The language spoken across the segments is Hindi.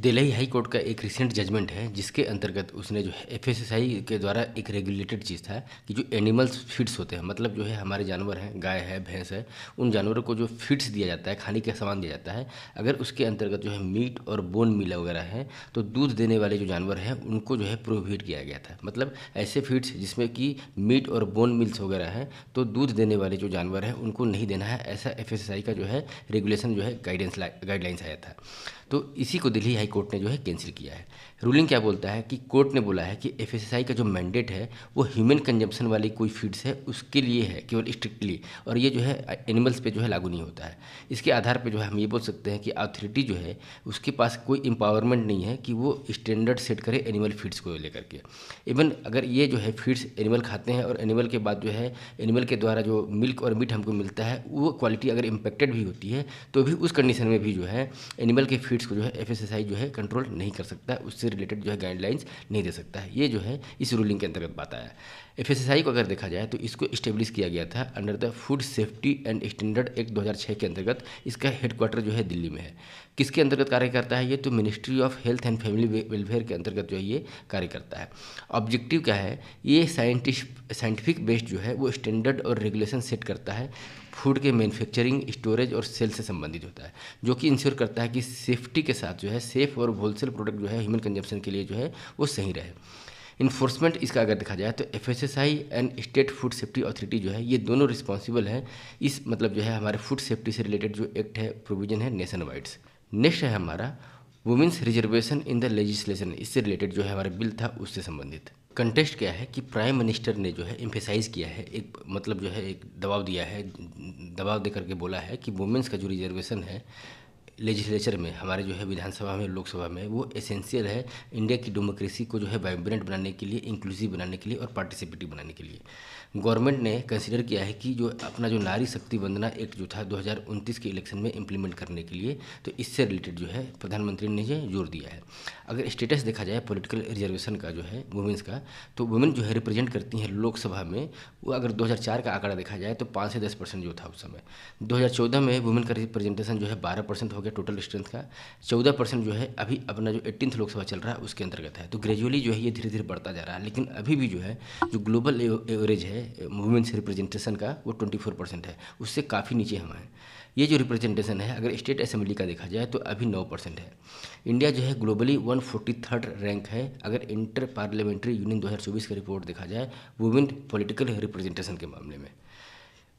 दिल्ली हाई कोर्ट का एक रिसेंट जजमेंट है जिसके अंतर्गत उसने जो है एफएसएसआई के द्वारा एक रेगुलेटेड चीज़ था कि जो एनिमल्स फीड्स होते हैं, मतलब जो है हमारे जानवर हैं, गाय है, भैंस है, उन जानवरों को जो फीड्स दिया जाता है, खाने का सामान दिया जाता है, अगर उसके अंतर्गत जो है मीट और बोन मिला वगैरह है तो दूध देने वाले जो जानवर हैं उनको जो है प्रोहिबिट किया गया था। मतलब ऐसे फीड्स जिसमें कि मीट और बोन मिल्स वगैरह है तो दूध देने वाले जो जानवर हैं उनको नहीं देना है, ऐसा एफएसएसआई का जो है रेगुलेशन जो है गाइडलाइंस आया था। तो इसी को दिल्ली हाई कोर्ट ने जो है कैंसिल किया है। रूलिंग क्या बोलता है कि कोर्ट ने बोला है कि एफएसएसआई का जो मैंडेट है वो ह्यूमन कंजम्पशन वाली कोई फीड्स है उसके लिए है केवल स्ट्रिक्टली, और ये जो है एनिमल्स पे जो है लागू नहीं होता है। इसके आधार पे जो है हम ये बोल सकते हैं कि अथॉरिटी जो है उसके पास कोई एम्पावरमेंट नहीं है कि वो स्टैंडर्ड सेट करे एनिमल फीड्स को लेकर के। इवन अगर ये जो है फीड्स एनिमल खाते हैं और एनिमल के बाद जो है एनिमल के द्वारा जो मिल्क और मीट हमको मिलता है वो क्वालिटी अगर इम्पेक्टेड भी होती है तो भी उस कंडीशन में भी जो है एनिमल के फीड्स को जो है एफएसएसआई जो है कंट्रोल नहीं कर सकता, उससे रिलेटेड जो है गाइडलाइंस नहीं दे सकता है। ये जो है इस रूलिंग के अंतर्गत बात आया। एफएसएसआई को अगर देखा जाए तो इसको इस्टेब्लिश किया गया था under the food safety and standard act 2006 के अंतर्गत। इसका हेडक्वार्टर जो है दिल्ली में है। किसके अंतर्गत कार्य करता है ये? तो ministry of health and family welfare के अंतर्गत जो है ये कार्य करता है। ऑब्जेक्टिव क्या है? ये साइंटिफिक बेस्ड जो है वो स्टैंडर्ड और रेगुलेशन सेट करता है, फूड के मैन्युफैक्चरिंग, स्टोरेज और सेल से संबंधित होता है, जो कि इंश्योर करता है कि सेफ्टी के साथ जो है सेफ और होलसेल प्रोडक्ट जो है ह्यूमन कंजम्पशन के लिए जो है वो सही रहे। इन्फोर्समेंट इसका अगर देखा जाए तो FSSI and state food safety authority जो है ये दोनों रिस्पॉन्सिबल हैं इस मतलब जो है हमारे फूड सेफ्टी से रिलेटेड जो एक्ट है, प्रोविजन है नेशन वाइड्स। नेक्स्ट है हमारा women's reservation in the legislation. इससे रिलेटेड जो है हमारा बिल था उससे संबंधित। कंटेस्ट क्या है कि प्राइम मिनिस्टर ने जो है एम्फेसाइज किया है, एक मतलब जो है एक दबाव दिया है, दबाव दे करके बोला है कि वुमेन्स का जो रिजर्वेशन है लेजिस्लेचर में, हमारे जो है विधानसभा में, लोकसभा में, वो एसेंशियल है इंडिया की डेमोक्रेसी को जो है वाइब्रेंट बनाने के लिए, इंक्लूसिव बनाने के लिए और पार्टिसिपेटिव बनाने के लिए। गवर्नमेंट ने कंसिडर किया है कि जो अपना जो नारी शक्ति वंदना एक्ट जो था 2029 के इलेक्शन में इम्प्लीमेंट करने के लिए, तो इससे रिलेटेड जो है प्रधानमंत्री ने ये जोर दिया है। अगर स्टेटस देखा जाए पॉलिटिकल रिजर्वेशन का जो है वुमेंस का, तो वुमेन जो है रिप्रेजेंट करती हैं लोकसभा में, वो अगर 2004 का आंकड़ा देखा जाए तो 5 से 10% जो था उस समय। 2014 में वुमेन का रिप्रेजेंटेशन जो है 12% हो गया टोटल स्ट्रेंथ का। 14% जो है अभी अपना जो 18th लोकसभा चल रहा है उसके अंतर्गत है। तो ग्रेजुअली जो है ये धीरे धीरे बढ़ता जा रहा है, लेकिन अभी भी जो है जो ग्लोबल एवरेज है वुमेन्स रिप्रेजेंटेशन का वो 24% है, उससे काफ़ी नीचे हम हैं। ये जो रिप्रेजेंटेशन है अगर स्टेट असेंबली का देखा जाए तो अभी 9% है। इंडिया जो है ग्लोबली 143rd रैंक है अगर इंटर पार्लियामेंट्री यूनियन 2024 का रिपोर्ट देखा जाए वुमेन पॉलिटिकल रिप्रेजेंटेशन के मामले में।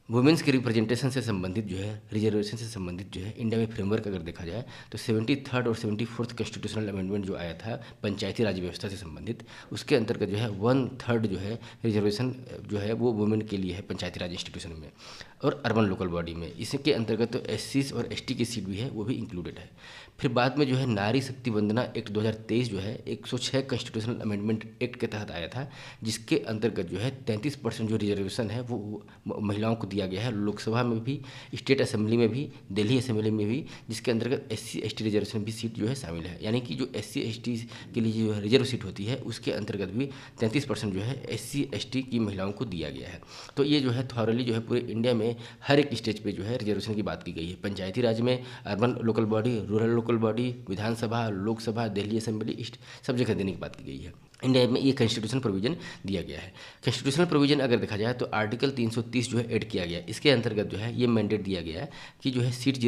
वुमेन्स के रिप्रेजेंटेशन से संबंधित जो है, रिजर्वेशन से संबंधित जो है इंडिया में फ्रेमवर्क अगर देखा जाए तो 73rd और 74th कॉन्स्टिट्यूशनल अमेंडमेंट जो आया था पंचायती राज व्यवस्था से संबंधित, उसके अंतर्गत जो है 1/3 जो है रिजर्वेशन जो है वो वुमेन के लिए है पंचायती राज इंस्टीट्यूशन में और अर्बन लोकल बॉडी में। इसके अंतर्गत तो SCs और ST की सीट भी है, वो भी इंक्लूडेड है। फिर बाद में जो है नारी शक्ति वंदना एक्ट 2023 जो है 106 कॉन्स्टिट्यूशनल अमेंडमेंट एक्ट के तहत आया था, जिसके अंतर्गत जो है 33% जो रिजर्वेशन है वो महिलाओं को दिया गया है लोकसभा में भी, स्टेट असेंबली में भी, दिल्ली असेंबली में भी, जिसके अंतर्गत SC ST रिजर्वेशन भी सीट जो है शामिल है। यानी कि जो SC ST के लिए जो रिजर्व सीट होती है उसके अंतर्गत भी 33% जो है SC ST की महिलाओं को दिया गया है। तो ये जो है थॉरली जो है पूरे इंडिया में हर एक स्टेज पे जो है रिजर्वेशन की बात की गई है। पंचायती राज में, urban local body, rural local body, Vidhan Sabha, Lok Sabha, Delhi assembly, सब जगह देने की बात की गई है। इंडिया में ये कॉन्स्टिट्यूशनल प्रोविजन दिया गया है। कॉन्स्टिट्यूशनल प्रोविजन अगर देखा जाए तो आर्टिकल 330 जो है ऐड किया गया, इसके अंतर्गत जो है ये मैंडेट दिया गया है कि जो है सीट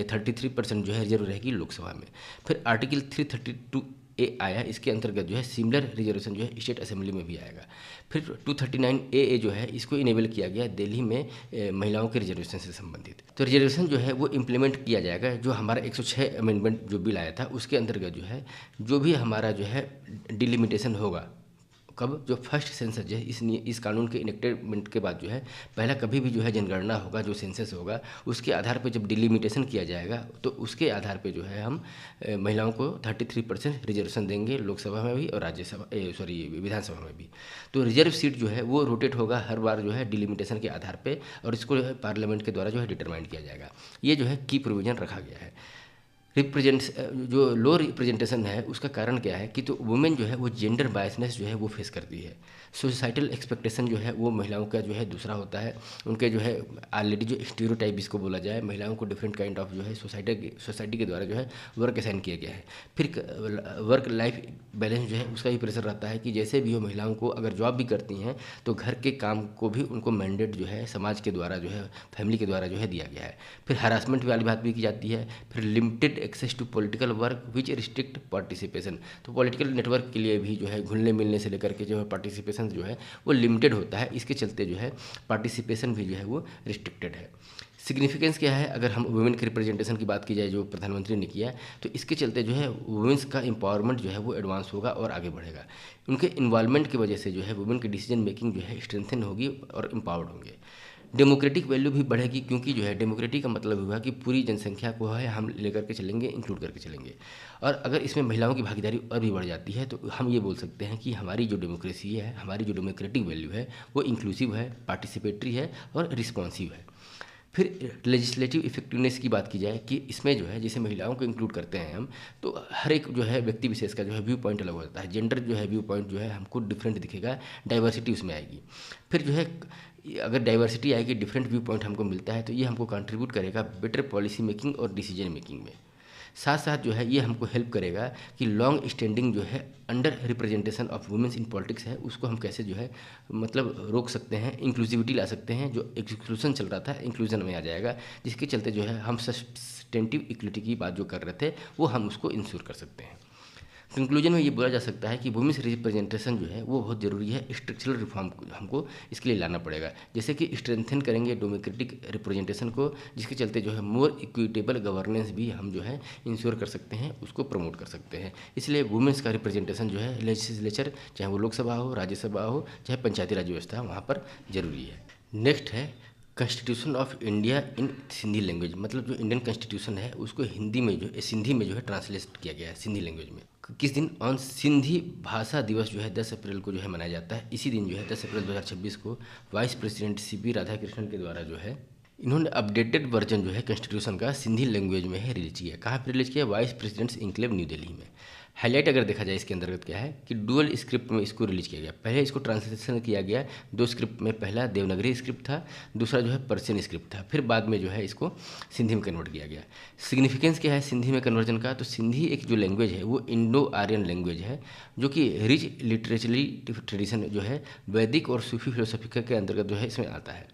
33% जो है रिजर्व रहेगी लोकसभा में। फिर आर्टिकल 332A आया, इसके अंतर्गत जो है सिमिलर रिजर्वेशन जो है स्टेट असेंबली में भी आएगा। फिर 239AA जो है इसको इनेबल किया गया दिल्ली में महिलाओं के रिजर्वेशन से संबंधित। तो रिजर्वेशन जो है वो इम्प्लीमेंट किया जाएगा। जो हमारा 106 अमेंडमेंट जो बिल आया था उसके अंतर्गत जो है जो भी हमारा जो है डिलिमिटेशन होगा, कब? जो फर्स्ट सेंसस जो है इस कानून के इनेक्टेडमेंट के बाद जो है पहला कभी भी जो है जनगणना होगा, जो सेंसस होगा उसके आधार पे जब डिलिमिटेशन किया जाएगा तो उसके आधार पे जो है हम महिलाओं को 33% रिजर्वेशन देंगे लोकसभा में भी और राज्यसभा विधानसभा में भी। तो रिजर्व सीट जो है वो रोटेट होगा हर बार जो है डिलिमिटेशन के आधार पर, और इसको जो है पार्लियामेंट के द्वारा जो है डिटरमाइन किया जाएगा। ये जो है की प्रोविजन रखा गया है। रिप्रेजेंट जो लो रिप्रेजेंटेशन है उसका कारण क्या है कि तो वुमेन जो है वो जेंडर बायसनेस जो है वो फेस करती है। सोसाइटल एक्सपेक्टेशन जो है वो महिलाओं का जो है दूसरा होता है। उनके जो है ऑलरेडी जो स्टीरियोटाइप इसको बोला जाए, महिलाओं को डिफरेंट काइंड ऑफ जो है सोसाइटी के द्वारा जो है वर्क असाइन किया गया है। फिर वर्क लाइफ बैलेंस जो है उसका भी प्रेशर रहता है कि जैसे भी हो महिलाओं को अगर जॉब भी करती हैं तो घर के काम को भी उनको मैंडेट जो है समाज के द्वारा जो है फैमिली के द्वारा जो है दिया गया है। फिर हरासमेंट वाली बात भी की जाती है। फिर limited access to political work which restrict participation, तो पॉलिटिकल नेटवर्क के लिए भी जो है घुलने मिलने से लेकर के जो है पार्टिसिपेशन जो है वो लिमिटेड होता है। इसके चलते जो है पार्टिसिपेशन भी जो है वो रिस्ट्रिक्टेड है। सिग्निफिकेंस क्या है, अगर हम वुमेन के रिप्रेजेंटेशन की बात की जाए जो प्रधानमंत्री ने किया है, तो इसके चलते जो है वुमेन्स का एम्पावरमेंट जो है वो एडवांस होगा और आगे बढ़ेगा। उनके इन्वॉल्वमेंट की वजह से जो है वुमेन की डिसीजन मेकिंग जो है स्ट्रेंथन होगी और एम्पावर्ड होंगे। डेमोक्रेटिक वैल्यू भी बढ़ेगी, क्योंकि जो है डेमोक्रेटिक का मतलब हुआ कि पूरी जनसंख्या को है हम लेकर के चलेंगे, इंक्लूड करके चलेंगे। और अगर इसमें महिलाओं की भागीदारी और भी बढ़ जाती है तो हम ये बोल सकते हैं कि हमारी जो डेमोक्रेसी है, हमारी जो डेमोक्रेटिक वैल्यू है वो इंक्लूसिव है, पार्टिसिपेटरी है और रिस्पॉन्सिव है। फिर लेजिस्लेटिव इफेक्टिवनेस की बात की जाए कि इसमें जो है जैसे महिलाओं को इंक्लूड करते हैं हम, तो हर एक जो है व्यक्ति विशेष का जो है व्यू पॉइंट अलग हो जाता है। जेंडर जो है व्यू पॉइंट जो है हमको डिफरेंट दिखेगा, डाइवर्सिटी उसमें आएगी। फिर जो है अगर डाइवर्सिटी आएगी, डिफरेंट व्यू पॉइंट हमको मिलता है, तो ये हमको कंट्रीब्यूट करेगा बेटर पॉलिसी मेकिंग और डिसीजन मेकिंग में। साथ साथ जो है ये हमको हेल्प करेगा कि लॉन्ग स्टैंडिंग जो है under representation of women's in politics है उसको हम कैसे जो है मतलब रोक सकते हैं, इंक्लूसिविटी ला सकते हैं। जो एक्सक्लूजन चल रहा था इंक्लूजन में आ जाएगा, जिसके चलते जो है हम सस्टेंटिव इक्विटी की बात जो कर रहे थे वो हम उसको इंश्योर कर सकते हैं। कंक्लूजन में ये बोला जा सकता है कि वुमेन्स रिप्रेजेंटेशन जो है वो बहुत ज़रूरी है। स्ट्रक्चरल रिफॉर्म हमको इसके लिए लाना पड़ेगा, जैसे कि स्ट्रेंथन करेंगे डेमोक्रेटिक रिप्रेजेंटेशन को, जिसके चलते जो है मोर इक्विटेबल गवर्नेंस भी हम जो है इंश्योर कर सकते हैं, उसको प्रमोट कर सकते हैं। इसलिए वुमेन्स का रिप्रेजेंटेशन जो है लेजिस्लेचर, चाहे वो लोकसभा हो, राज्यसभा हो, चाहे पंचायती राज व्यवस्था, वहाँ पर जरूरी है। नेक्स्ट है constitution of India in Sindhi language, मतलब जो इंडियन कॉन्स्टिट्यूशन है उसको हिंदी में जो सिंधी में जो है ट्रांसलेट किया गया है सिंधी लैंग्वेज में। किस दिन ऑन सिंधी भाषा दिवस जो है 10 अप्रैल को जो है मनाया जाता है। इसी दिन जो है 10 अप्रैल 2026 को वाइस प्रेसिडेंट CP राधाकृष्णन के द्वारा जो है इन्होंने अपडेटेड वर्जन जो है कॉन्स्टिट्यूशन का सिंधी लैंग्वेज में है रिलीज किया। कहाँ पर रिलीज किया? Vice president's enclave new Delhi में। हाईलाइट अगर देखा जाए इसके अंतर्गत क्या है कि डुअल स्क्रिप्ट में इसको रिलीज किया गया। पहले इसको ट्रांसलेशन किया गया 2 स्क्रिप्ट में, पहला देवनागरी स्क्रिप्ट था, दूसरा जो है पर्शियन स्क्रिप्ट था। फिर बाद में जो है इसको सिंधी में कन्वर्ट किया गया। सिग्निफिकेंस क्या है सिंधी में कन्वर्जन का? तो सिंधी एक जो लैंग्वेज है वो इंडो आर्यन लैंग्वेज है, जो कि रिच लिटरेचरली ट्रेडिशन जो है वैदिक और सूफी फिलोसफी के अंतर्गत जो है इसमें आता है।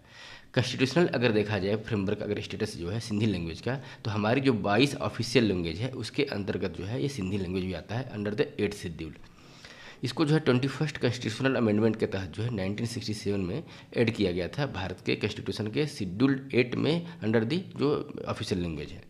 कॉन्स्टिट्यूशनल अगर देखा जाए फ्रेमवर्क अगर स्टेटस जो है सिंधी लैंग्वेज का, तो हमारी जो 22 ऑफिशियल लैंग्वेज है उसके अंतर्गत जो है ये सिंधी लैंग्वेज भी आता है अंडर द 8th शेड्यूल। इसको जो है 21st कॉन्स्टिट्यूशनल अमेंडमेंट के तहत जो है 1967 में ऐड किया गया था भारत के कॉन्स्टिट्यूशन के शेड्यूल 8 में अंडर दी जो ऑफिशियल लैंग्वेज है।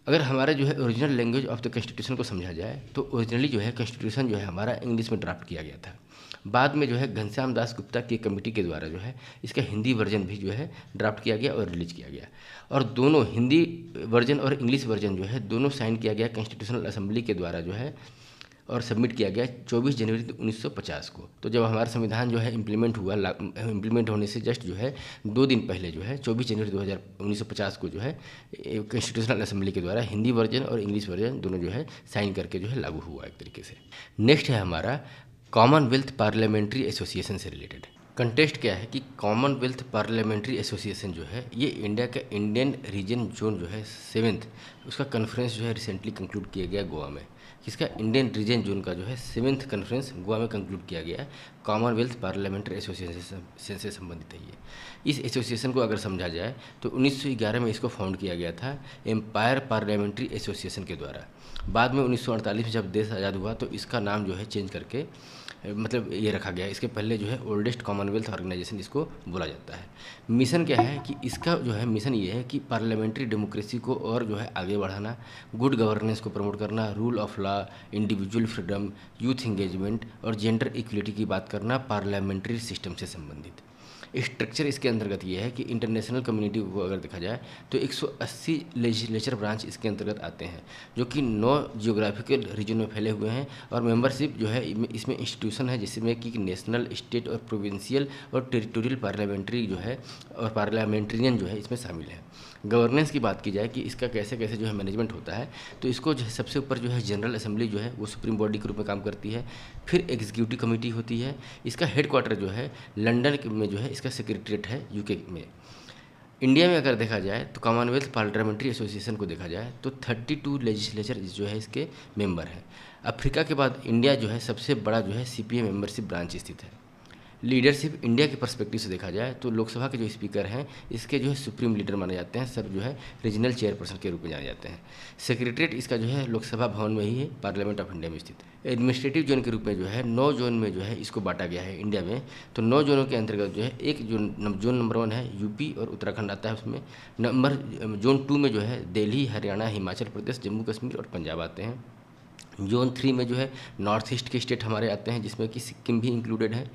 अगर हमारा जो है original language of the constitution को समझा जाए तो ओरिजिनली जो है कॉन्स्टिट्यूशन जो है हमारा इंग्लिश में ड्राफ्ट किया गया था। बाद में जो है घनश्याम दास गुप्ता की कमेटी के द्वारा जो है इसका हिंदी वर्जन भी जो है ड्राफ्ट किया गया और रिलीज किया गया। और दोनों हिंदी वर्जन और इंग्लिश वर्जन जो है दोनों साइन किया गया कॉन्स्टिट्यूशनल असेंबली के द्वारा जो है और सबमिट किया गया 24 जनवरी 1950 को। तो जब हमारा संविधान जो है इम्प्लीमेंट होने से जस्ट जो है 2 दिन पहले जो है 24 जनवरी 1950 को जो है कॉन्स्टिट्यूशनल असेंबली के द्वारा हिंदी वर्जन और इंग्लिश वर्जन दोनों जो है साइन करके जो है लागू हुआ एक तरीके से। नेक्स्ट है हमारा कॉमनवेल्थ पार्लियामेंट्री एसोसिएशन से रिलेटेड। कंटेस्ट क्या है कि कॉमनवेल्थ पार्लियामेंट्री एसोसिएशन जो है ये इंडिया का इंडियन रीजन जोन जो है 7th उसका कॉन्फ्रेंस जो है रिसेंटली कंक्लूड किया गया गोवा में। इसका इंडियन रीजन जोन का जो है 7th कॉन्फ्रेंस गोवा में कंक्लूड किया गया है। कॉमनवेल्थ पार्लियामेंट्री एसोसिएशन से संबंधित है ये। इस एसोसिएशन को अगर समझा जाए तो 1911 में इसको फाउंड किया गया था एम्पायर पार्लियामेंट्री एसोसिएशन के द्वारा। बाद में 1948 में जब देश आज़ाद हुआ तो इसका नाम जो है चेंज करके मतलब ये रखा गया। इसके पहले जो है ओल्डेस्ट कॉमनवेल्थ ऑर्गेनाइजेशन इसको बोला जाता है। मिशन क्या है कि इसका जो है मिशन ये है कि पार्लियामेंट्री डेमोक्रेसी को और जो है आगे बढ़ाना, गुड गवर्नेंस को प्रमोट करना, rule of law, individual freedom, youth engagement और जेंडर इक्वलिटी की बात करना पार्लियामेंट्री सिस्टम से संबंधित। स्ट्रक्चर इसके अंतर्गत ये है कि इंटरनेशनल कम्युनिटी को अगर देखा जाए तो 180 लेजिस्लेचर ब्रांच इसके अंतर्गत आते हैं, जो कि 9 जियोग्राफिकल रीजन में फैले हुए हैं। और मेंबरशिप जो है इसमें इंस्टीट्यूशन है जिसमें कि नेशनल, स्टेट और प्रोविंशियल और टेरिटोरियल पार्लियामेंट्री जो है और पार्लियामेंट्रियन जो है इसमें शामिल है। गवर्नेंस की बात की जाए कि इसका कैसे कैसे जो है मैनेजमेंट होता है, तो इसको जो है सबसे ऊपर जो है जनरल असेंबली जो है वो सुप्रीम बॉडी के रूप में काम करती है। फिर एग्जीक्यूटिव कमेटी होती है, इसका हेडक्वार्टर जो है लंदन में जो है इसका सेक्रेटरीट है यूके में। इंडिया में अगर देखा जाए तो कॉमनवेल्थ पार्लियामेंट्री एसोसिएशन को देखा जाए तो 32 लेजिस्लेचर जो है इसके मेंबर हैं। अफ्रीका के बाद इंडिया जो है सबसे बड़ा जो है सीपीए मेंबरशिप ब्रांच स्थित है। लीडरशिप इंडिया के पर्सपेक्टिव से देखा जाए तो लोकसभा के जो स्पीकर हैं इसके जो है सुप्रीम लीडर माने जाते हैं, सब जो है रीजनल चेयरपर्सन के रूप में जाने जाते हैं। सेक्रेटरीट इसका जो है लोकसभा भवन में ही है, पार्लियामेंट ऑफ इंडिया में स्थित है। एडमिनिस्ट्रेटिव जोन के रूप में जो है 9 जोन में जो है इसको बांटा गया है इंडिया में। तो 9 जोनों के अंतर्गत जो है एक जोन नंबर 1 है यूपी और उत्तराखंड आता है उसमें। जोन 2 में जो है दिल्ली, हरियाणा, हिमाचल प्रदेश, जम्मू कश्मीर और पंजाब आते हैं। जोन 3 में जो है नॉर्थ ईस्ट के स्टेट हमारे आते हैं जिसमें कि सिक्किम भी इंक्लूडेड है।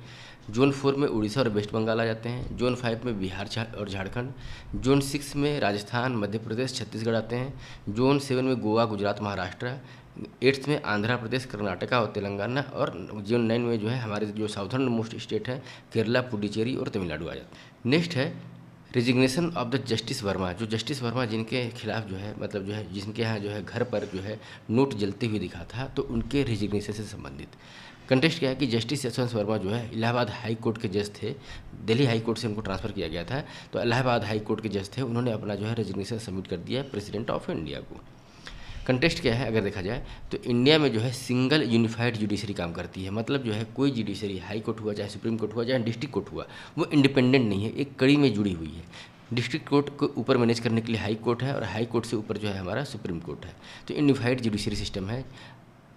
जोन 4 में उड़ीसा और वेस्ट बंगाल आ जाते हैं। जोन 5 में बिहार और झारखंड। जोन 6 में राजस्थान, मध्य प्रदेश, छत्तीसगढ़ आते हैं। जोन 7 में गोवा, गुजरात, महाराष्ट्र। 8th में आंध्र प्रदेश, कर्नाटका और तेलंगाना। और जोन 9 में जो है हमारे जो साउथर्न मोस्ट स्टेट है केरला, पुडुचेरी और तमिलनाडु आ जाते हैं। नेक्स्ट है resignation of the justice Verma. जो जस्टिस वर्मा जिनके खिलाफ जो है मतलब जो है जिनके यहाँ जो है घर पर जो है नोट जलते हुए दिखा था, तो उनके रिजिग्नेशन से संबंधित कंटेस्ट क्या है कि जस्टिस यशवंत वर्मा जो है इलाहाबाद हाई कोर्ट के जज थे। दिल्ली हाई कोर्ट से उनको ट्रांसफ़र किया गया था, तो इलाहाबाद हाई कोर्ट के जज थे, उन्होंने अपना जो है रेजिग्नेशन सबमिट कर दिया प्रेसिडेंट ऑफ इंडिया को। कंटेस्ट क्या है अगर देखा जाए तो इंडिया में जो है सिंगल यूनिफाइड जुडिशरी काम करती है। मतलब जो है कोई जुडिशरी, हाई कोर्ट हुआ, चाहे सुप्रीम कोर्ट हुआ, चाहे डिस्ट्रिक्ट कोर्ट हुआ, वो इंडिपेंडेंट नहीं है, एक कड़ी में जुड़ी हुई है। डिस्ट्रिक्ट कोर्ट को ऊपर मैनेज करने के लिए हाई कोर्ट है और हाई कोर्ट से ऊपर जो है हमारा सुप्रीम कोर्ट है। तो यूनिफाइड जुडिशरी सिस्टम है।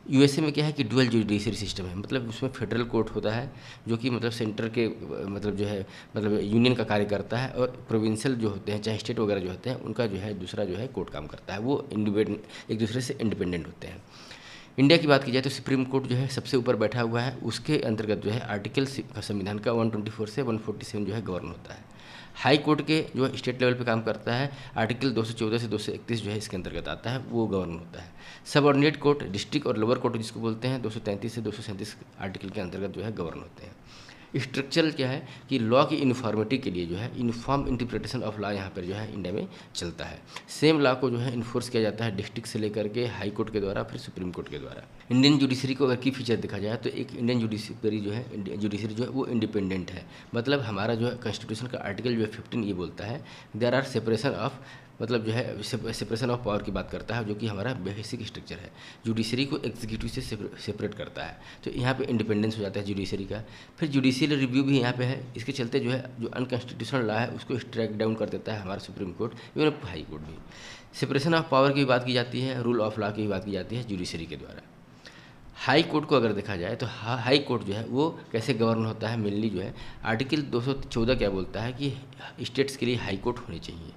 यूएसए में क्या है कि डुअल जुडिशरी सिस्टम है, मतलब उसमें फेडरल कोर्ट होता है जो कि मतलब सेंटर के मतलब जो है मतलब यूनियन का कार्य करता है, और प्रोविंशियल जो होते हैं चाहे स्टेट वगैरह जो होते हैं उनका जो है दूसरा जो है कोर्ट काम करता है, वो इंडिपेंडेंट एक दूसरे से इंडिपेंडेंट होते हैं। इंडिया की बात की जाए तो सुप्रीम कोर्ट जो है सबसे ऊपर बैठा हुआ है, उसके अंतर्गत जो है आर्टिकल संविधान का 124 से 147 जो है गवर्न होता है। हाई कोर्ट के जो स्टेट लेवल पे काम करता है, आर्टिकल 214 से 231 जो है इसके अंतर्गत आता है, वो गवर्न होता है। सबऑर्डिनेट कोर्ट, डिस्ट्रिक्ट और लोअर कोर्ट जिसको बोलते हैं 233 से 237 आर्टिकल के अंतर्गत जो है गवर्न होते हैं। स्ट्रक्चरल क्या है कि लॉ की यूनिफॉर्मिटी के लिए जो है यूनिफॉर्म इंटरप्रिटेशन ऑफ लॉ यहाँ पर जो है इंडिया में चलता है। सेम लॉ को जो है इन्फोर्स किया जाता है डिस्ट्रिक्ट से लेकर के हाई कोर्ट के द्वारा, फिर सुप्रीम कोर्ट के द्वारा। इंडियन जुडिशरी को अगर की फीचर देखा जाए तो एक इंडियन जुडिशरी जो है वो इंडिपेंडेंट है। मतलब हमारा जो है कॉन्स्टिट्यूशन का आर्टिकल जो है 15 ये बोलता है देयर आर सेपरेशन ऑफ, मतलब जो है सेपरेशन ऑफ पावर की बात करता है, जो कि हमारा बेसिक स्ट्रक्चर है। जुडिशरी को एग्जीक्यूटिव से सेपरेट करता है, तो यहाँ पे इंडिपेंडेंस हो जाता है जुडिशरी का। फिर जुडिशियल रिव्यू भी यहाँ पे है, इसके चलते जो है जो अनकॉन्स्टिट्यूशनल लॉ है उसको स्ट्राइक डाउन कर देता है हमारा supreme court, even high court भी। सेपरेशन ऑफ पावर की भी बात की जाती है, रूल ऑफ लॉ की भी बात की जाती है जुडिशरी के द्वारा। हाई कोर्ट को अगर देखा जाए तो हाई कोर्ट जो है वो कैसे गवर्न होता है, मेनली जो है आर्टिकल 214 क्या बोलता है कि स्टेट्स के लिए हाई कोर्ट होने चाहिए।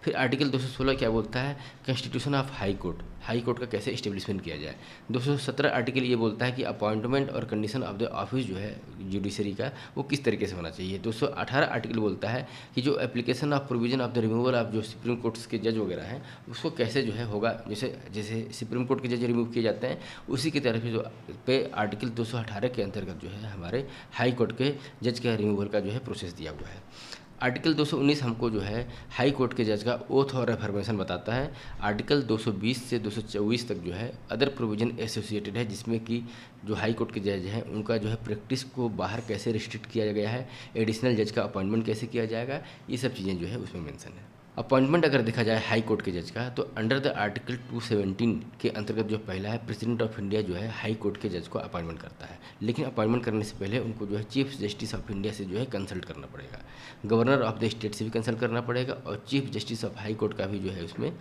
फिर आर्टिकल 216 क्या बोलता है, कॉन्स्टिट्यूशन ऑफ हाई कोर्ट का कैसे इस्टेब्लिशमेंट किया जाए। 217 आर्टिकल ये बोलता है कि अपॉइंटमेंट और कंडीशन ऑफ द ऑफिस जो है जुडिशरी का वो किस तरीके से होना चाहिए। 218 आर्टिकल बोलता है कि जो application of provision of the removal of जो सुप्रीम कोर्ट्स के जज वगैरह हैं उसको कैसे जो है होगा, जैसे जैसे सुप्रीम कोर्ट के जज रिमूव किए जाते हैं उसी की तरफ जो पे आर्टिकल 218 के अंतर्गत जो है हमारे हाई कोर्ट के जज के रिमूवल का जो है प्रोसेस दिया हुआ है। आर्टिकल 219 हमको जो है हाई कोर्ट के जज का ओथ और रेफर्मेशन बताता है। आर्टिकल 220 से 224 तक जो है अदर प्रोविजन एसोसिएटेड है, जिसमें कि जो हाई कोर्ट के जज हैं उनका जो है प्रैक्टिस को बाहर कैसे रिस्ट्रिक्ट किया गया है, एडिशनल जज का अपॉइंटमेंट कैसे किया जाएगा, ये सब चीज़ें जो है उसमें मेंशन है। अपॉइंटमेंट अगर देखा जाए हाई कोर्ट के जज का तो अंडर द आर्टिकल 217 के अंतर्गत जो पहला है प्रेसिडेंट ऑफ इंडिया जो है हाई कोर्ट के जज को अपॉइंटमेंट करता है, लेकिन अपॉइंटमेंट करने से पहले उनको जो है चीफ जस्टिस ऑफ इंडिया से जो है कंसल्ट करना पड़ेगा, गवर्नर ऑफ द स्टेट से भी कंसल्ट करना पड़ेगा, और chief justice of high court का भी जो है उसमें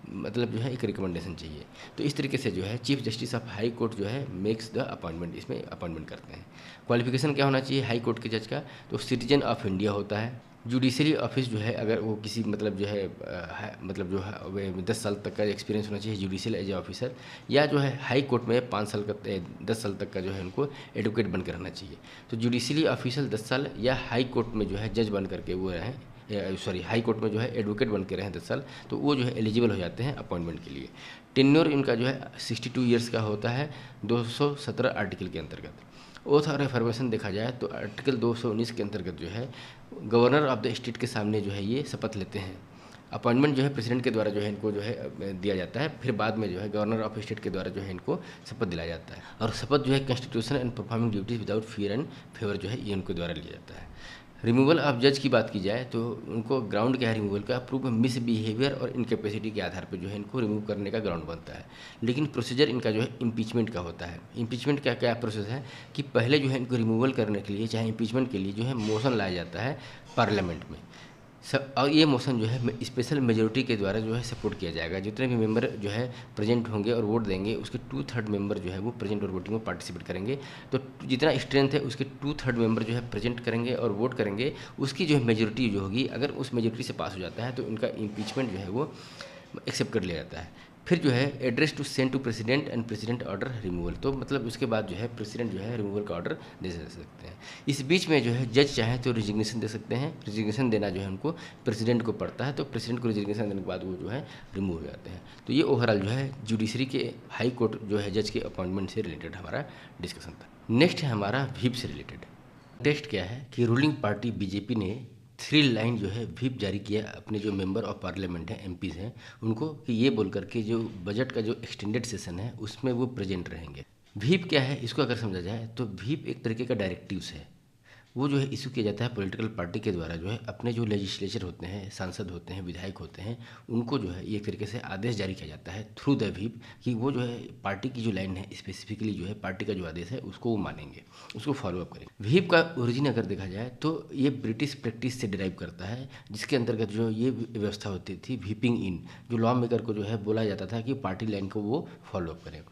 मतलब जो है एक रिकमेंडेशन चाहिए। तो इस तरीके से जो है chief justice of high court जो है मेक्स द अपॉइंटमेंट, इसमें अपॉइंटमेंट करते हैं। क्वालिफिकेशन क्या होना चाहिए हाई कोर्ट के जज का, तो सिटीजन ऑफ इंडिया होता है। जुडिशरी ऑफिस जो है अगर वो किसी मतलब जो है मतलब जो है 10 साल तक का एक्सपीरियंस होना चाहिए जुडिशियल एज ए ऑफिसर, या जो है हाई कोर्ट में 5 साल का 10 साल तक का जो है उनको एडवोकेट बन कर रहना चाहिए। तो जुडिशरी ऑफिसर 10 साल या हाई कोर्ट में जो है जज बन करके वो रहें, हाई कोर्ट में जो है एडवोकेट बन के रहें 10 साल, तो वो जो है एलिजिबल हो जाते हैं अपॉइंटमेंट के लिए। टेन्योर इनका जो है 62 ईयर्स का होता है 217 आर्टिकल के अंतर्गत। ओथ और रेफर्मेशन देखा जाए तो आर्टिकल 219 के अंतर्गत जो है गवर्नर ऑफ द स्टेट के सामने जो है ये शपथ लेते हैं। अपॉइंटमेंट जो है प्रेसिडेंट के द्वारा जो है इनको जो है दिया जाता है, फिर बाद में जो है गवर्नर ऑफ स्टेट के द्वारा जो है इनको शपथ दिलाया जाता है। और शपथ जो है constitution and performing duties without fear and favour जो है ये उनके द्वारा लिया जाता है। रिमूवल ऑफ जज की बात की जाए तो उनको ग्राउंड क्या है रिमूवल का, प्रूफ मिस बिहेवियर और इनकेपेसिटी के आधार पर जो है इनको रिमूव करने का ग्राउंड बनता है। लेकिन प्रोसीजर इनका जो है इम्पीचमेंट का होता है। इम्पीचमेंट का क्या प्रोसेस है कि पहले जो है इनको रिमूवल करने के लिए चाहे इम्पीचमेंट के लिए जो है मोशन लाया जाता है पार्लियामेंट में सब, और ये मोशन जो है स्पेशल मेजोरिटी के द्वारा जो है सपोर्ट किया जाएगा। जितने भी मेंबर जो है प्रेजेंट होंगे और वोट देंगे उसके 2/3 मेंबर जो है वो प्रेजेंट और वोटिंग में पार्टिसिपेट करेंगे। तो जितना स्ट्रेंथ है उसके 2/3 मेंबर जो है प्रेजेंट करेंगे और वोट करेंगे, उसकी जो है मेजोरिटी जो होगी, अगर उस मेजोरिटी से पास हो जाता है तो उनका इम्पीचमेंट जो है वो एक्सेप्ट कर लिया जाता है। फिर जो है address to send to president and president order removal, तो मतलब उसके बाद जो है प्रेसिडेंट जो है रिमूवल का ऑर्डर दे सकते हैं। इस बीच में जो है जज चाहे तो रिजिग्नेशन दे सकते हैं। रिजिग्नेशन देना जो है उनको प्रेसिडेंट को पड़ता है, तो प्रेसिडेंट को रिजिग्नेशन देने के बाद वो जो है रिमूव हो जाते हैं। तो ये ओवरऑल जो है जुडिशरी के हाई कोर्ट जो है जज के अपॉइंटमेंट से रिलेटेड हमारा डिस्कशन था। नेक्स्ट है हमारा व्हीप से रिलेटेड। टेस्ट क्या है कि रूलिंग पार्टी बीजेपी ने 3 लाइन जो है व्हीप जारी किया अपने जो मेंबर ऑफ पार्लियामेंट हैं, एमपीज़ हैं उनको, कि ये बोल करके जो बजट का जो एक्सटेंडेड सेशन है उसमें वो प्रेजेंट रहेंगे। व्हीप क्या है इसको अगर समझा जाए तो व्हीप एक तरीके का डायरेक्टिव्स है, वो जो है इशू किया जाता है पॉलिटिकल पार्टी के द्वारा, जो है अपने जो लेजिस्लेचर होते हैं, सांसद होते हैं, विधायक होते हैं, उनको जो है एक तरीके से आदेश जारी किया जाता है थ्रू द व्हीप कि वो जो है पार्टी की जो लाइन है स्पेसिफिकली जो है पार्टी का जो आदेश है उसको वो मानेंगे, उसको फॉलोअप करेंगे। व्हीप का ओरिजिन अगर देखा जाए तो ये ब्रिटिश प्रैक्टिस से डिराइव करता है, जिसके अंतर्गत जो ये व्यवस्था होती थी व्हीपिंग इन, जो लॉ मेकर को जो है बोला जाता था कि पार्टी लाइन को वो फॉलोअप करें।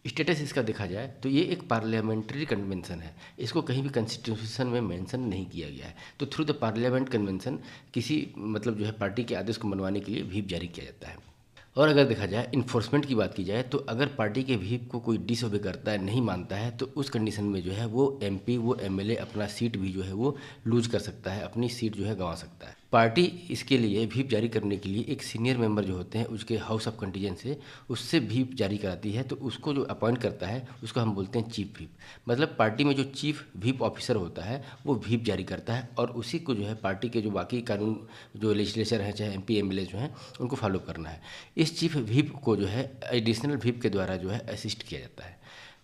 स्टेटस इसका देखा जाए तो ये एक पार्लियामेंट्री कन्वेंशन है, इसको कहीं भी कॉन्स्टिट्यूशन में मेंशन नहीं किया गया है। तो थ्रू द पार्लियामेंट कन्वेंशन किसी मतलब जो है पार्टी के आदेश को मनवाने के लिए व्हीप जारी किया जाता है। और अगर देखा जाए इन्फोर्समेंट की बात की जाए तो अगर पार्टी के व्हीप को कोई डिसओबे करता है, नहीं मानता है, तो उस कंडीशन में जो है वो एमपी वो एमएलए अपना सीट भी जो है वो लूज कर सकता है, अपनी सीट जो है गंवा सकता है। पार्टी इसके लिए व्हीप जारी करने के लिए एक सीनियर मेंबर जो होते हैं उसके हाउस ऑफ कंटीजेंट से उससे व्हीप जारी कराती है, तो उसको जो अपॉइंट करता है उसको हम बोलते हैं चीफ व्हीप। मतलब पार्टी में जो चीफ व्हीप ऑफिसर होता है वो व्हीप जारी करता है और उसी को जो है पार्टी के जो बाकी कानून जो लेजिस्लेचर हैं चाहे एमपी एमएलए जो हैं उनको फॉलो करना है। इस चीफ व्हीप को जो है एडिशनल व्हीप के द्वारा जो है असिस्ट किया जाता है।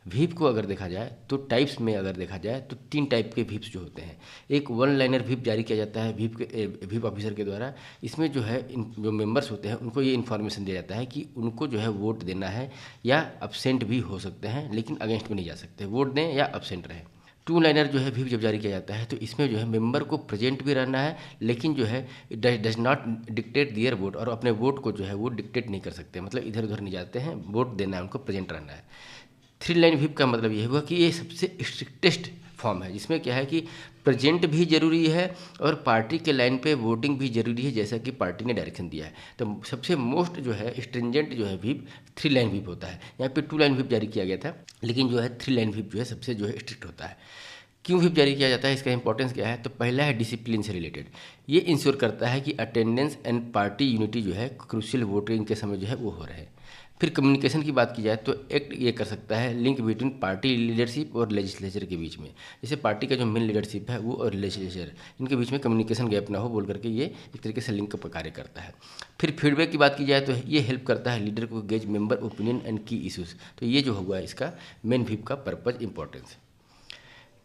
व्हीप को अगर देखा जाए तो टाइप्स में अगर देखा जाए तो 3 टाइप के व्हीप्स जो होते हैं। एक 1 लाइनर व्हीप जारी किया जाता है व्हीप ऑफिसर के द्वारा। इसमें जो है जो मेंबर्स होते हैं उनको ये इन्फॉर्मेशन दिया जाता है कि उनको जो है वोट देना है या अब्सेंट भी हो सकते हैं, लेकिन अगेंस्ट में नहीं जा सकते, वोट दें या अब्सेंट रहें। 2 लाइनर जो है व्हीप जब जारी किया जाता है तो इसमें जो है मेंबर को प्रेजेंट भी रहना है, लेकिन जो है does not dictate their vote, और अपने वोट को जो है वो डिक्टेट नहीं कर सकते, मतलब इधर उधर नहीं जाते हैं, वोट देना है उनको, प्रेजेंट रहना है। 3 लाइन व्हीप का मतलब ये हुआ कि ये सबसे स्ट्रिक्टेस्ट फॉर्म है, जिसमें क्या है कि प्रेजेंट भी जरूरी है और पार्टी के लाइन पे वोटिंग भी जरूरी है, जैसा कि पार्टी ने डायरेक्शन दिया है। तो सबसे मोस्ट जो है स्ट्रिंजेंट जो है व्हीप 3 लाइन व्हीप होता है। यहाँ पे 2 लाइन व्हीप जारी किया गया था, लेकिन जो है 3 लाइन व्हीप जो है सबसे जो है स्ट्रिक्ट होता है। क्यों व्हीप जारी किया जाता है, इसका इंपॉर्टेंस क्या है? तो पहला है डिसिप्लिन से रिलेटेड, ये इंश्योर करता है कि अटेंडेंस एंड पार्टी यूनिटी जो है क्रूशियल वोटिंग के समय जो है वो हो रहे। फिर कम्युनिकेशन की बात की जाए तो एक्ट ये कर सकता है लिंक बिटवीन पार्टी लीडरशिप और लेजिस्लेचर के बीच में, जैसे पार्टी का जो मेन लीडरशिप है वो और लेजिस्लेचर, इनके बीच में कम्युनिकेशन गैप ना हो बोल करके ये एक तरीके से लिंक का कार्य करता है। फिर फीडबैक की बात की जाए तो ये हेल्प करता है लीडर को गेज मेंबर ओपिनियन एंड की इशूज़। तो ये जो हुआ इसका मेन व्हीप का पर्पज इंपॉर्टेंस।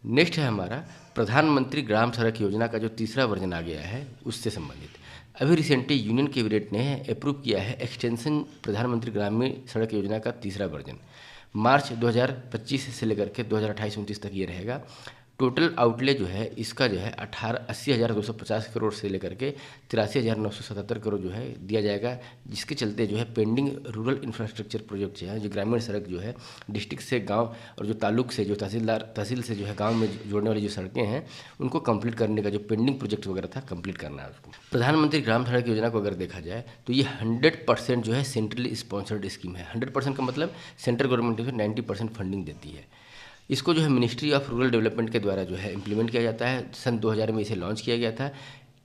नेक्स्ट है हमारा प्रधानमंत्री ग्राम सड़क योजना का जो 3रा वर्जन आ गया है उससे संबंधित। अभी रिसेंटली यूनियन कैबिनेट ने अप्रूव किया है एक्सटेंशन प्रधानमंत्री ग्रामीण सड़क योजना का 3रा वर्जन। मार्च 2025 से लेकर के 2028-29 तक ये रहेगा। टोटल आउटले जो है इसका जो है 80,250 करोड़ से लेकर के 83,977 करोड़ जो है दिया जाएगा, जिसके चलते जो है पेंडिंग रूरल इंफ्रास्ट्रक्चर प्रोजेक्ट जो है, जो ग्रामीण सड़क जो है डिस्ट्रिक्ट से गांव और जो ताल्लुक से जो तहसील से जो है गांव में जोड़ने वाली जो सड़कें हैं उनको कंप्लीट करने का जो पेंडिंग प्रोजेक्ट वगैरह था कंप्लीट करना है उसको। प्रधानमंत्री ग्राम सड़क योजना को अगर देखा जाए तो ये 100% जो है सेंट्रली स्पॉन्सर्ड स्कीम है। 100% का मतलब सेंट्रल गवर्नमेंट जो है 90% फंडिंग देती है। इसको जो है मिनिस्ट्री ऑफ रूरल डेवलपमेंट के द्वारा जो है इम्प्लीमेंट किया जाता है। सन 2000 में इसे लॉन्च किया गया था।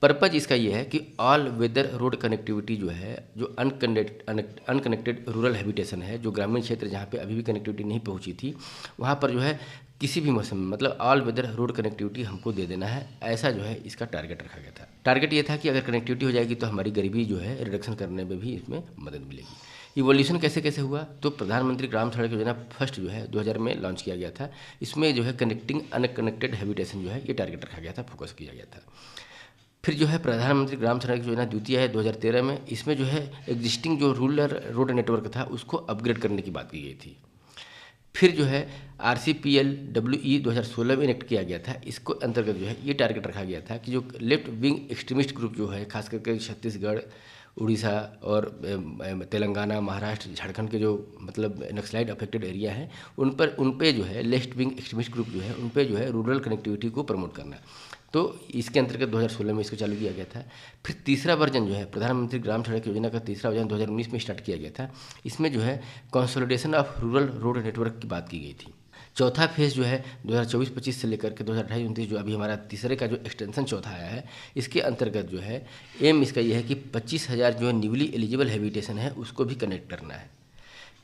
पर्पज इसका ये है कि ऑल वेदर रोड कनेक्टिविटी जो है, जो अनकनेक्टेड रूरल हैबिटेशन है, जो ग्रामीण क्षेत्र जहाँ पे अभी भी कनेक्टिविटी नहीं पहुँची थी, वहाँ पर जो है किसी भी मौसम में मतलब ऑल वेदर रोड कनेक्टिविटी हमको दे देना है, ऐसा जो है इसका टारगेट रखा गया था। टारगेट ये था कि अगर कनेक्टिविटी हो जाएगी तो हमारी गरीबी जो है रिडक्शन करने में भी इसमें मदद मिलेगी। इवोल्यूशन कैसे कैसे हुआ, तो प्रधानमंत्री ग्राम सड़क योजना फर्स्ट जो है 2000 में लॉन्च किया गया था। इसमें जो है कनेक्टिंग अनकनेक्टेड हैबिटेशन जो है ये टारगेट रखा गया था, फोकस किया गया था। फिर जो है प्रधानमंत्री ग्राम सड़क योजना द्वितीय है 2013 में, इसमें जो है एग्जिस्टिंग जो रूरल रोड नेटवर्क था उसको अपग्रेड करने की बात की गई थी। फिर जो है RCPLWE 2016 में इनेक्ट किया गया था। इसको अंतर्गत जो है ये टारगेट रखा गया था कि जो लेफ्ट विंग एक्सट्रीमिस्ट ग्रुप जो है, खास करके छत्तीसगढ़, उड़ीसा और तेलंगाना, महाराष्ट्र, झारखंड के जो मतलब नक्सलाइट अफेक्टेड एरिया है, उन पे जो है लेफ्ट विंग एक्सट्रीमिस्ट ग्रुप जो है उन पे जो है रूरल कनेक्टिविटी को प्रमोट करना, तो इसके अंतर्गत 2016 में इसको चालू किया गया था। फिर तीसरा वर्जन जो है प्रधानमंत्री ग्राम सड़क योजना का तीसरा वर्जन 2019 में स्टार्ट किया गया था। इसमें जो है consolidation of rural road network की बात की गई थी। चौथा फेज़ जो है 2024-25 से लेकर के 2028-29 जो अभी हमारा तीसरे का जो एक्सटेंशन चौथा आया है, इसके अंतर्गत जो है एम इसका ये है कि 25,000 जो है न्यूली एलिजिबल हैबिटेशन है उसको भी कनेक्ट करना है।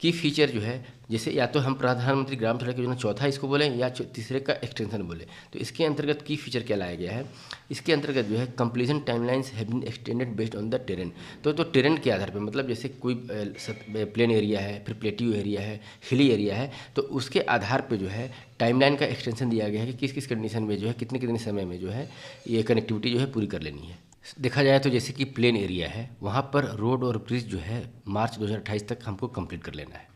की फीचर जो है, जैसे या तो हम प्रधानमंत्री ग्राम सड़क योजना चौथा इसको बोलें या तीसरे का एक्सटेंशन बोले, तो इसके अंतर्गत की फीचर क्या लाया गया है, इसके अंतर्गत जो है completion timelines have been extended based on the terrain. तो टेरेन के आधार पर मतलब जैसे कोई प्लेन एरिया है, फिर प्लेट्यू एरिया है, हिली एरिया है, तो उसके आधार पर जो है टाइमलाइन का एक्सटेंशन दिया गया है कि किस किस कंडीशन में जो है कितने कितने समय में जो है ये कनेक्टिविटी जो है पूरी कर लेनी है। देखा जाए तो जैसे कि प्लेन एरिया है, वहाँ पर रोड और ब्रिज जो है मार्च 2028 तक हमको कंप्लीट कर लेना है।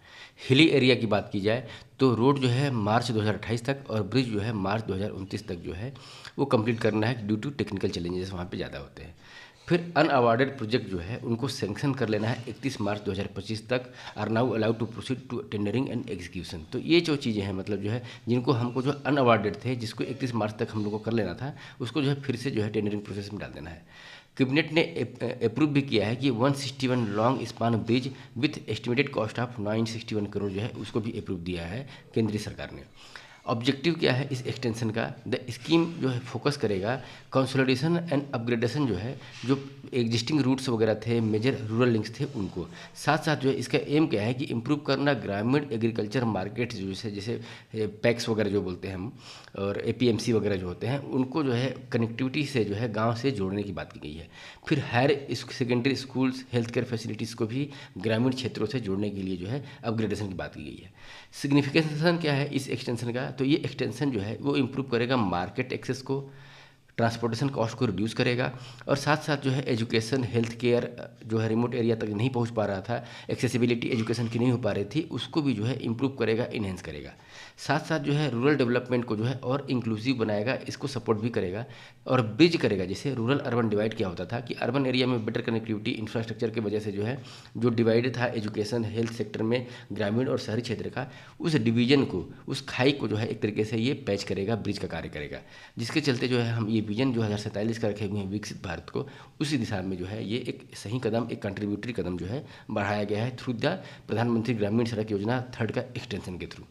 हिली एरिया की बात की जाए तो रोड जो है मार्च 2028 तक और ब्रिज जो है मार्च 2029 तक जो है वो कंप्लीट करना है ड्यू टू टेक्निकल चैलेंजेस वहाँ पे ज़्यादा होते हैं। फिर अनअवार्डेड प्रोजेक्ट जो है उनको सैंक्शन कर लेना है 31 मार्च 2025 तक, are now allowed to proceed to tendering and execution. तो ये जो चीज़ें हैं मतलब जो है जिनको हमको जो अनअवार्डेड थे, जिसको 31 मार्च तक हम लोग को कर लेना था, उसको जो है फिर से जो है टेंडरिंग प्रोसेस में डाल देना है। कैबिनेट ने अप्रूव भी किया है कि 161 long span bridge with estimated cost of 961 crore जो है उसको भी अप्रूव दिया है केंद्रीय सरकार ने। ऑब्जेक्टिव क्या है इस एक्सटेंशन का, द स्कीम जो है फोकस करेगा कंसोलिडेशन एंड अपग्रेडेशन जो है जो एग्जिस्टिंग रूट्स वगैरह थे, मेजर रूरल लिंक्स थे उनको, साथ साथ जो है इसका एम क्या है कि इम्प्रूव करना ग्रामीण एग्रीकल्चर मार्केट जैसे पैक्स वगैरह जो बोलते हैं हम, और APMC वगैरह जो होते हैं उनको जो है कनेक्टिविटी से जो है गाँव से जोड़ने की बात की गई है। फिर higher secondary schools, health care facilities को भी ग्रामीण क्षेत्रों से जोड़ने के लिए जो है अपग्रेडेशन की बात की गई है। सिग्निफिकेशन क्या है इस एक्सटेंशन का, तो ये एक्सटेंशन जो है वो इम्प्रूव करेगा मार्केट एक्सेस को, ट्रांसपोर्टेशन कॉस्ट को रिड्यूस करेगा, और साथ साथ जो है एजुकेशन, हेल्थ केयर जो है रिमोट एरिया तक नहीं पहुंच पा रहा था, एक्सेसिबिलिटी एजुकेशन की नहीं हो पा रही थी, उसको भी जो है इम्प्रूव करेगा, इन्हेंस करेगा। साथ साथ जो है रूरल डेवलपमेंट को जो है और इंक्लूसिव बनाएगा, इसको सपोर्ट भी करेगा और ब्रिज करेगा। जैसे रूरल अर्बन डिवाइड क्या होता था कि अर्बन एरिया में बेटर कनेक्टिविटी इंफ्रास्ट्रक्चर की वजह से जो है जो डिवाइड था एजुकेशन हेल्थ सेक्टर में ग्रामीण और शहरी क्षेत्र का, उस डिवीजन को, उस खाई को जो है एक तरीके से ये पैच करेगा, ब्रिज का कार्य करेगा, जिसके चलते जो है हम ये विजन 2047 का रखे हुए हैं विकसित भारत को, उसी दिशा में जो है ये एक सही कदम, एक कंट्रीब्यूटरी कदम जो है बढ़ाया गया है थ्रू द प्रधानमंत्री ग्रामीण सड़क योजना थर्ड का एक्सटेंशन के थ्रू।